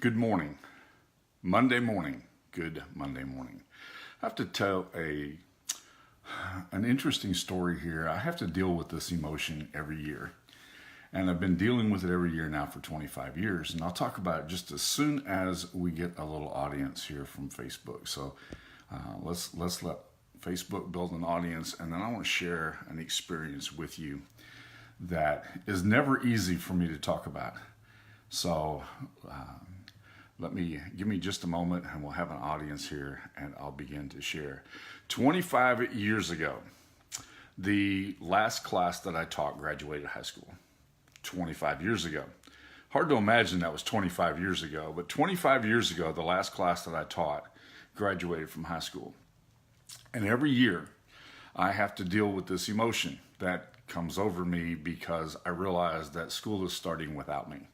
Good morning. Monday morning. Good Monday morning. I have to tell an interesting story here. I have to deal with this emotion every year. And I've been dealing with it every year now for 25 years. And I'll talk about it just as soon as we get a little audience here from Facebook. So let's let Facebook build an audience. And then I want to share an experience with you that is never easy for me to talk about. So give me just a moment and we'll have an audience here and I'll begin to share. 25 years ago, the last class that I taught graduated high school. 25 years ago. Hard to imagine that was 25 years ago, but 25 years ago, the last class that I taught graduated from high school. And every year I have to deal with this emotion that comes over me because I realize that school is starting without me.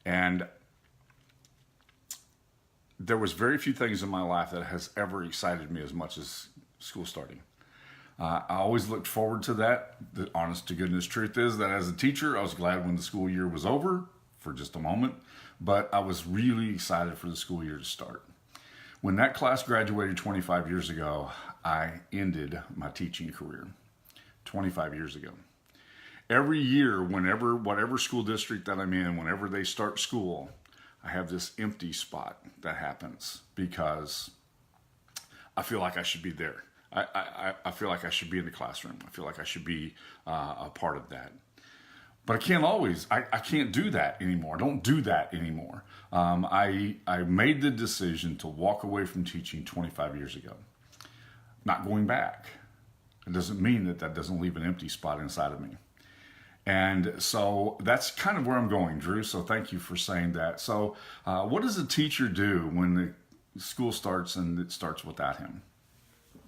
And there was very few things in my life that has ever excited me as much as school starting. I always looked forward to that. The honest to goodness truth is that as a teacher, I was glad when the school year was over for just a moment, but I was really excited for the school year to start. When that class graduated 25 years ago, I ended my teaching career 25 years ago. Every year, whatever school district that I'm in, whenever they start school, I have this empty spot that happens because I feel like I should be there. I feel like I should be in the classroom. I feel like I should be a part of that. But I can't do that anymore. I don't do that anymore. I made the decision to walk away from teaching 25 years ago. Not going back. It doesn't mean that doesn't leave an empty spot inside of me. And so that's kind of where I'm going, Drew. So thank you for saying that. So what does a teacher do when the school starts and it starts without him?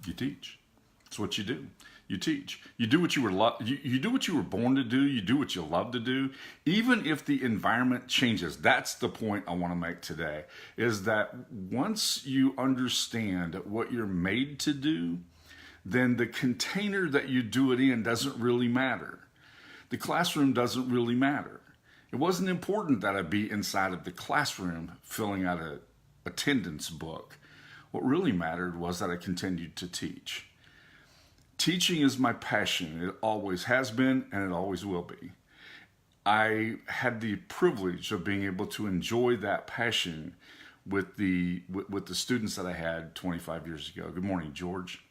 You teach. That's what you do. You teach. You do what you do what you were born to do. You do what you love to do, even if the environment changes. That's the point I want to make today, is that once you understand what you're made to do, then the container that you do it in doesn't really matter. The classroom doesn't really matter. It wasn't important that I be inside of the classroom filling out an attendance book. What really mattered was that I continued to teach. Teaching is my passion. It always has been and it always will be. I had the privilege of being able to enjoy that passion with the students that I had 25 years ago. Good morning, George.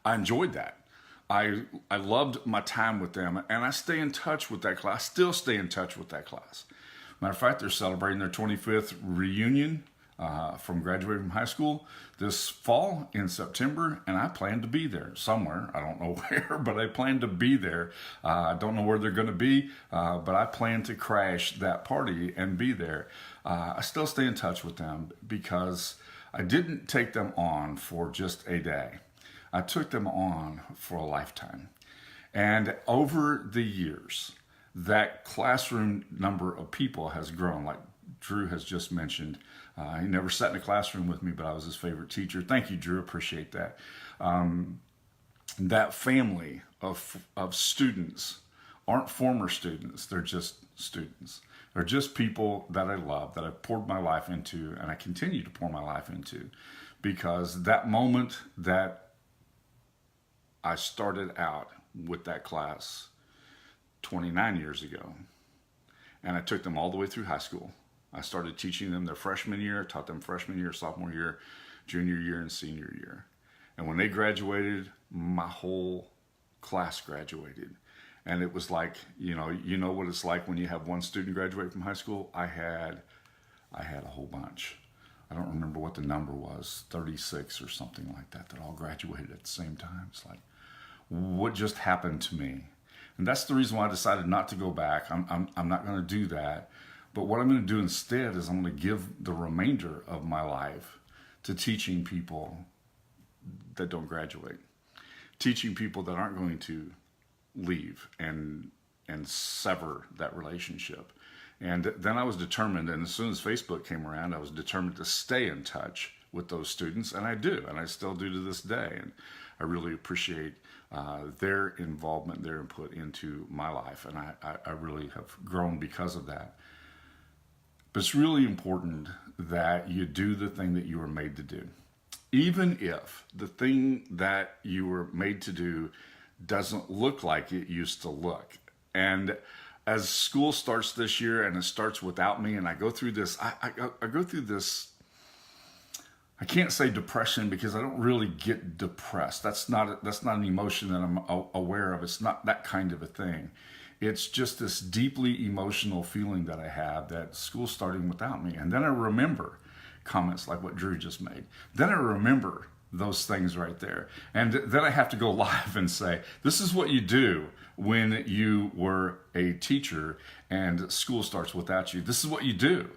I enjoyed that. I loved my time with them, and I stay in touch with that class. I still stay in touch with that class. Matter of fact, they're celebrating their 25th reunion from graduating from high school this fall in September, and I plan to be there somewhere. I don't know where, but I plan to be there. I don't know where they're going to be, but I plan to crash that party and be there. I still stay in touch with them because I didn't take them on for just a day. I took them on for a lifetime. And over the years, that classroom number of people has grown, like Drew has just mentioned. He never sat in a classroom with me, but I was his favorite teacher. Thank you, Drew. Appreciate that. That family of students aren't former students. They're just students. They're just people that I love, that I poured my life into, and I continue to pour my life into, because that moment that I started out with that class 29 years ago, and I took them all the way through high school. I started teaching them their freshman year, taught them freshman year, sophomore year, junior year, and senior year. And when they graduated, my whole class graduated. And it was like, you know what it's like when you have one student graduate from high school? I had a whole bunch. I don't remember what the number was, 36 or something like that all graduated at the same time. It's like, what just happened to me? And that's the reason why I decided not to go back. I'm not going to do that. But what I'm going to do instead is I'm going to give the remainder of my life to teaching people that don't graduate, teaching people that aren't going to leave and sever that relationship. And then I was determined, and as soon as Facebook came around, I was determined to stay in touch with those students, and I do, and I still do to this day. And I really appreciate their involvement, their input into my life, and I really have grown because of that. But it's really important that you do the thing that you were made to do. Even if the thing that you were made to do doesn't look like it used to look. And as school starts this year and it starts without me and I go through this, I go through this, I can't say depression because I don't really get depressed. That's not an emotion that I'm aware of. It's not that kind of a thing. It's just this deeply emotional feeling that I have that school's starting without me. And then I remember comments like what Drew just made. Then I remember those things right there. And then I have to go live and say, this is what you do when you were a teacher and school starts without you. This is what you do.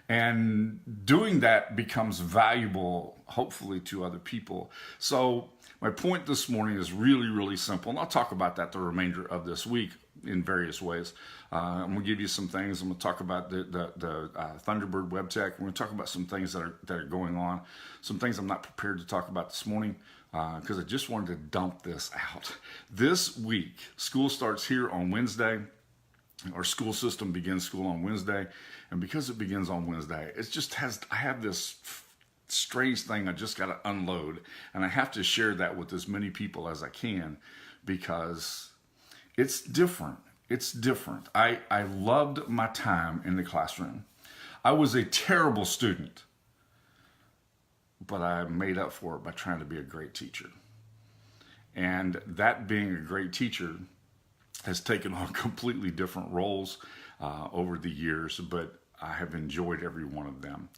And doing that becomes valuable, hopefully, to other people. So my point this morning is really, really simple. And I'll talk about that the remainder of this week in various ways. I'm going to give you some things. I'm going to talk about the Thunderbird web tech. We're going to talk about some things that are going on, some things I'm not prepared to talk about this morning because I just wanted to dump this out. This week, school starts here on Wednesday. Our school system begins school on Wednesday. And because it begins on Wednesday, I have this strange thing I just got to unload. And I have to share that with as many people as I can because it's different. It's different. I loved my time in the classroom. I was a terrible student, but I made up for it by trying to be a great teacher. And that being a great teacher has taken on completely different roles over the years, but I have enjoyed every one of them.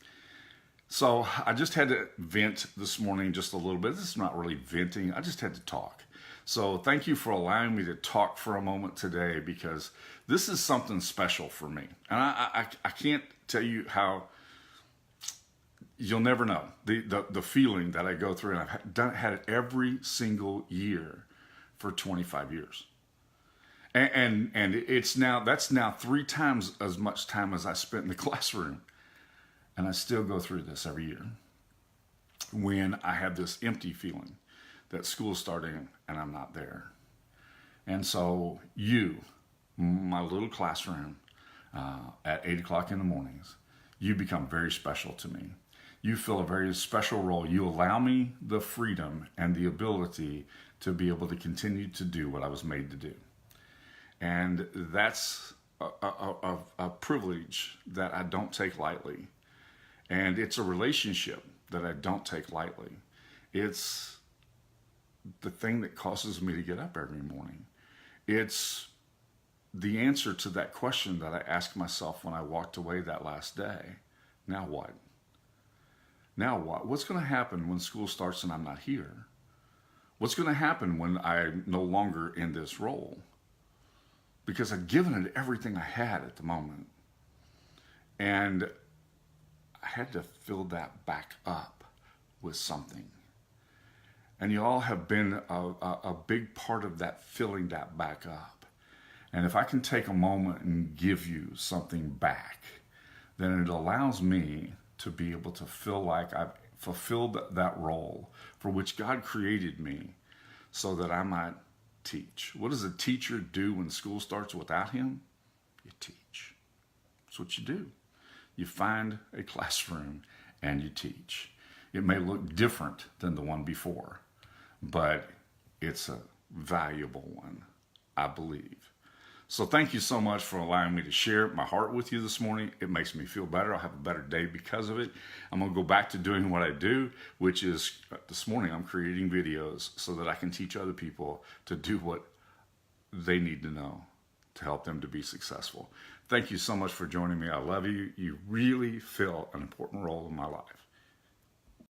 So I just had to vent this morning just a little bit. This is not really venting. I just had to talk. So thank you for allowing me to talk for a moment today because this is something special for me. And I can't tell you how, you'll never know the feeling that I go through. And I've had it every single year for 25 years. And that's now 3 times as much time as I spent in the classroom. And I still go through this every year when I have this empty feeling that school's starting and I'm not there. And so you, my little classroom, at 8 o'clock in the mornings, you become very special to me. You fill a very special role. You allow me the freedom and the ability to be able to continue to do what I was made to do. And that's a privilege that I don't take lightly. And it's a relationship that I don't take lightly. It's the thing that causes me to get up every morning. It's the answer to that question that I asked myself when I walked away that last day. Now what? Now what? What's going to happen when school starts and I'm not here? What's going to happen when I'm no longer in this role? Because I'd given it everything I had at the moment. And I had to fill that back up with something. And you all have been a big part of that, filling that back up. And if I can take a moment and give you something back, then it allows me to be able to feel like I've fulfilled that role for which God created me so that I might teach. What does a teacher do when school starts without him? You teach. That's what you do. You find a classroom and you teach. It may look different than the one before, but it's a valuable one, I believe. So thank you so much for allowing me to share my heart with you this morning. It makes me feel better. I'll have a better day because of it. I'm going to go back to doing what I do, which is this morning I'm creating videos so that I can teach other people to do what they need to know to help them to be successful. Thank you so much for joining me. I love you. You really fill an important role in my life.